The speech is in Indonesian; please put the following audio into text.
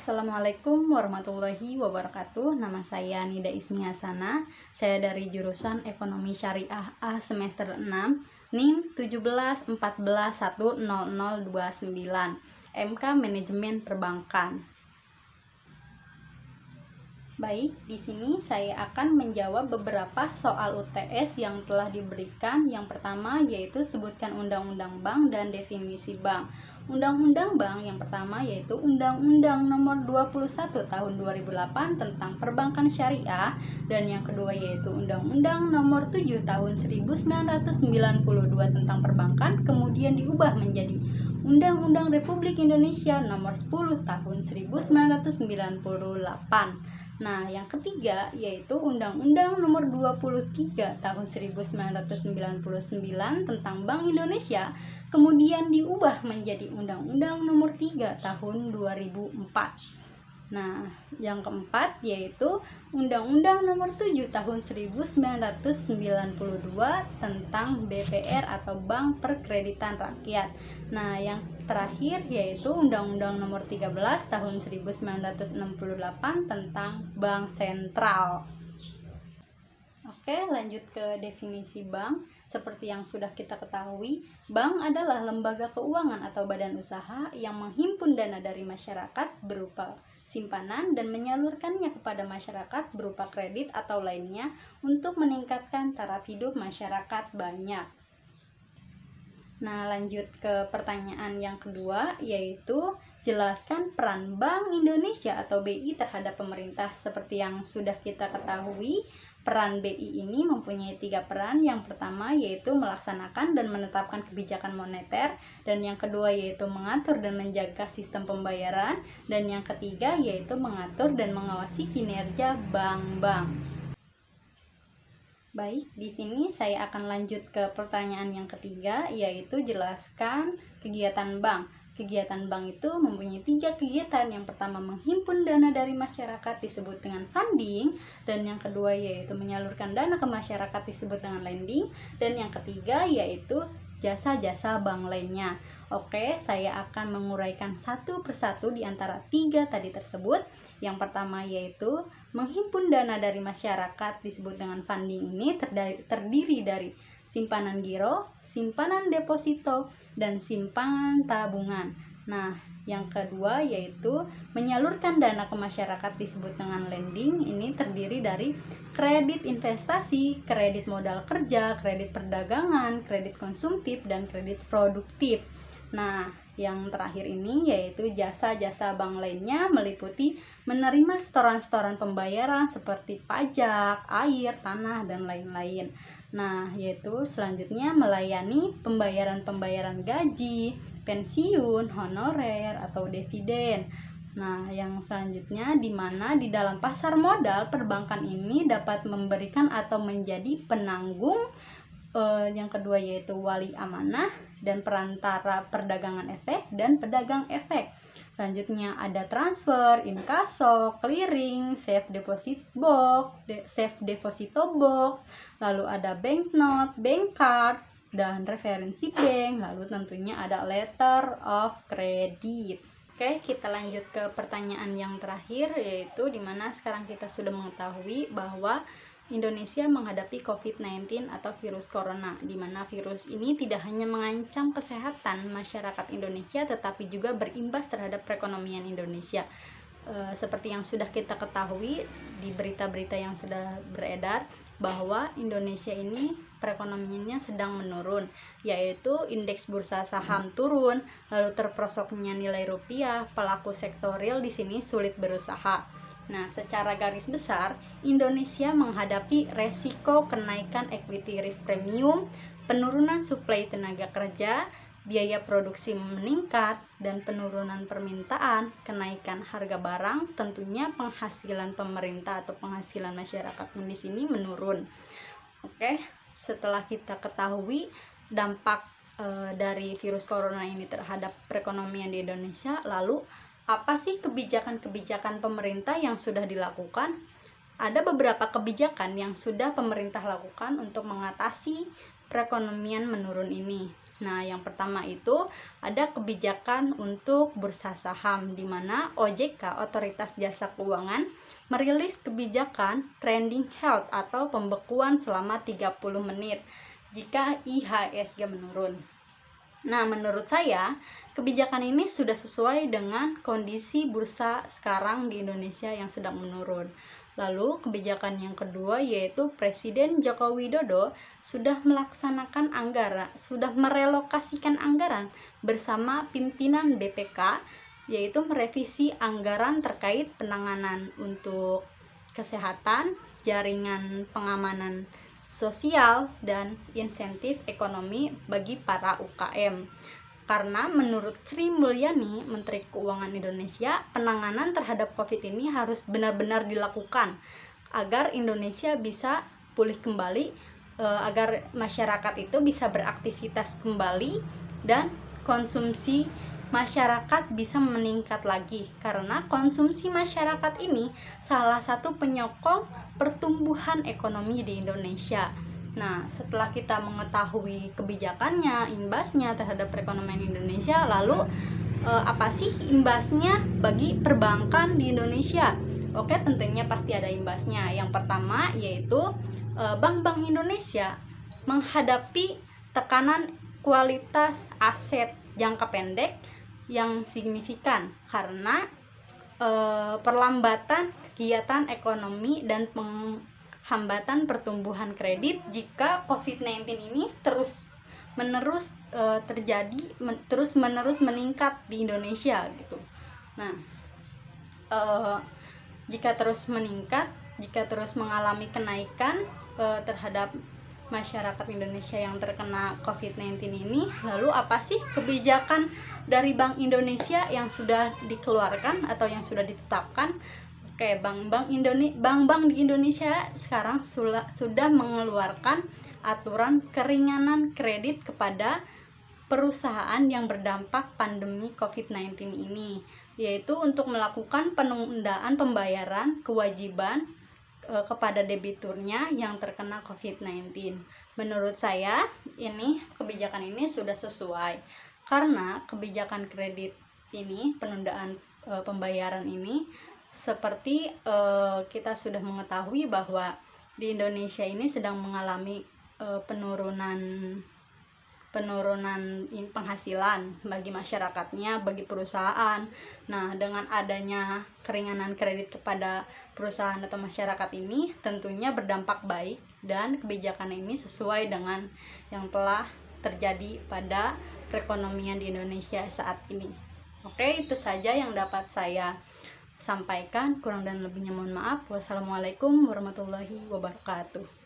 Assalamualaikum warahmatullahi wabarakatuh. Nama saya Nida Ismi Hasanah. Saya dari jurusan Ekonomi Syariah A semester 6, NIM 171410029, MK Manajemen Perbankan. Baik, di sini saya akan menjawab beberapa soal UTS yang telah diberikan. Yang pertama yaitu sebutkan Undang-Undang Bank dan definisi bank. Undang-Undang Bank yang pertama yaitu Undang-Undang Nomor 21 Tahun 2008 tentang Perbankan Syariah, dan yang kedua yaitu Undang-Undang Nomor 7 Tahun 1992 tentang Perbankan, kemudian diubah menjadi Undang-Undang Republik Indonesia Nomor 10 Tahun 1998. Nah, yang ketiga yaitu Undang-Undang Nomor 23 Tahun 1999 tentang Bank Indonesia, kemudian diubah menjadi Undang-Undang Nomor 3 Tahun 2004. Nah, yang keempat yaitu Undang-Undang Nomor 7 Tahun 1992 tentang BPR atau Bank Perkreditan Rakyat. Nah, yang terakhir yaitu Undang-Undang Nomor 13 Tahun 1968 tentang Bank Sentral. Oke, lanjut ke definisi bank. Seperti yang sudah kita ketahui, bank adalah lembaga keuangan atau badan usaha yang menghimpun dana dari masyarakat berupa simpanan dan menyalurkannya kepada masyarakat berupa kredit atau lainnya untuk meningkatkan taraf hidup masyarakat banyak. Nah, lanjut ke pertanyaan yang kedua, yaitu jelaskan peran Bank Indonesia atau BI terhadap pemerintah. Seperti yang sudah kita ketahui, peran BI ini mempunyai 3 peran. Yang pertama yaitu melaksanakan dan menetapkan kebijakan moneter, dan yang kedua yaitu mengatur dan menjaga sistem pembayaran, dan yang ketiga yaitu mengatur dan mengawasi kinerja bank-bank. Baik, di sini saya akan lanjut ke pertanyaan yang ketiga, yaitu jelaskan kegiatan bank. Kegiatan bank itu mempunyai 3 kegiatan. Yang pertama menghimpun dana dari masyarakat disebut dengan funding, dan yang kedua yaitu menyalurkan dana ke masyarakat disebut dengan lending, dan yang ketiga yaitu jasa-jasa bank lainnya. Oke, saya akan menguraikan satu persatu di antara 3 tadi tersebut. Yang pertama yaitu menghimpun dana dari masyarakat disebut dengan funding. Ini terdiri dari simpanan giro, simpanan deposito, dan simpanan tabungan. Nah, yang kedua yaitu menyalurkan dana ke masyarakat disebut dengan lending. Ini terdiri dari kredit investasi, kredit modal kerja, kredit perdagangan, kredit konsumtif, dan kredit produktif. Nah, yang terakhir ini yaitu jasa-jasa bank lainnya meliputi menerima setoran-setoran pembayaran seperti pajak, air, tanah, dan lain-lain. Nah, yaitu selanjutnya melayani pembayaran-pembayaran gaji, pensiun, honorer, atau dividen. Nah, yang selanjutnya di mana di dalam pasar modal perbankan ini dapat memberikan atau menjadi penanggung. Yang kedua yaitu wali amanah dan perantara perdagangan efek dan pedagang efek. Selanjutnya ada transfer, inkasso, clearing, safe deposito box, lalu ada banknote, bank card, dan referensi bank, lalu tentunya ada letter of credit. Oke, kita lanjut ke pertanyaan yang terakhir, yaitu dimana sekarang kita sudah mengetahui bahwa Indonesia menghadapi COVID-19 atau virus corona, di mana virus ini tidak hanya mengancam kesehatan masyarakat Indonesia, tetapi juga berimbas terhadap perekonomian Indonesia. Seperti yang sudah kita ketahui di berita-berita yang sudah beredar, bahwa Indonesia ini perekonomiannya sedang menurun, yaitu indeks bursa saham turun, lalu terperosoknya nilai rupiah, pelaku sektor real di sini sulit berusaha. Nah, secara garis besar, Indonesia menghadapi resiko kenaikan equity risk premium, penurunan suplai tenaga kerja, biaya produksi meningkat, dan penurunan permintaan, kenaikan harga barang, tentunya penghasilan pemerintah atau penghasilan masyarakat di sini menurun. Oke, setelah kita ketahui dampak dari virus corona ini terhadap perekonomian di Indonesia, lalu apa sih kebijakan-kebijakan pemerintah yang sudah dilakukan? Ada beberapa kebijakan yang sudah pemerintah lakukan untuk mengatasi perekonomian menurun ini. Nah, yang pertama itu ada kebijakan untuk bursa saham, di mana OJK, Otoritas Jasa Keuangan, merilis kebijakan trending health atau pembekuan selama 30 menit jika IHSG menurun. Nah, menurut saya, kebijakan ini sudah sesuai dengan kondisi bursa sekarang di Indonesia yang sedang menurun. Lalu, kebijakan yang kedua yaitu Presiden Joko Widodo sudah melaksanakan anggaran, sudah merelokasikan anggaran bersama pimpinan BPK, yaitu merevisi anggaran terkait penanganan untuk kesehatan, jaringan pengamanan sosial, dan insentif ekonomi bagi para UKM. Karena menurut Sri Mulyani, Menteri Keuangan Indonesia, penanganan terhadap COVID ini harus benar-benar dilakukan agar Indonesia bisa pulih kembali, agar masyarakat itu bisa beraktivitas kembali dan konsumsi masyarakat bisa meningkat lagi, karena konsumsi masyarakat ini salah satu penyokong pertumbuhan ekonomi di Indonesia. Nah, setelah kita mengetahui kebijakannya, imbasnya terhadap perekonomian Indonesia, lalu apa sih imbasnya bagi perbankan di Indonesia? Oke, tentunya pasti ada imbasnya. Yang pertama yaitu bank-bank Indonesia menghadapi tekanan kualitas aset jangka pendek yang signifikan karena perlambatan kegiatan ekonomi dan hambatan pertumbuhan kredit jika COVID-19 ini terus-menerus terus-menerus meningkat di Indonesia gitu. Nah, jika terus meningkat, jika terus mengalami kenaikan terhadap masyarakat Indonesia yang terkena COVID-19 ini, lalu apa sih kebijakan dari Bank Indonesia yang sudah dikeluarkan atau yang sudah ditetapkan? Oke, bank-bank di Indonesia sekarang sudah mengeluarkan aturan keringanan kredit kepada perusahaan yang berdampak pandemi COVID-19 ini, yaitu untuk melakukan penundaan pembayaran kewajiban kepada debiturnya yang terkena COVID-19. Menurut saya, kebijakan ini sudah sesuai karena kebijakan kredit ini, penundaan pembayaran ini, seperti kita sudah mengetahui bahwa di Indonesia ini sedang mengalami penurunan penghasilan bagi masyarakatnya, bagi perusahaan. Nah, dengan adanya keringanan kredit kepada perusahaan atau masyarakat ini tentunya berdampak baik, dan kebijakan ini sesuai dengan yang telah terjadi pada perekonomian di Indonesia saat ini. Oke, itu saja yang dapat saya sampaikan. Kurang dan lebihnya mohon maaf. Wassalamualaikum warahmatullahi wabarakatuh.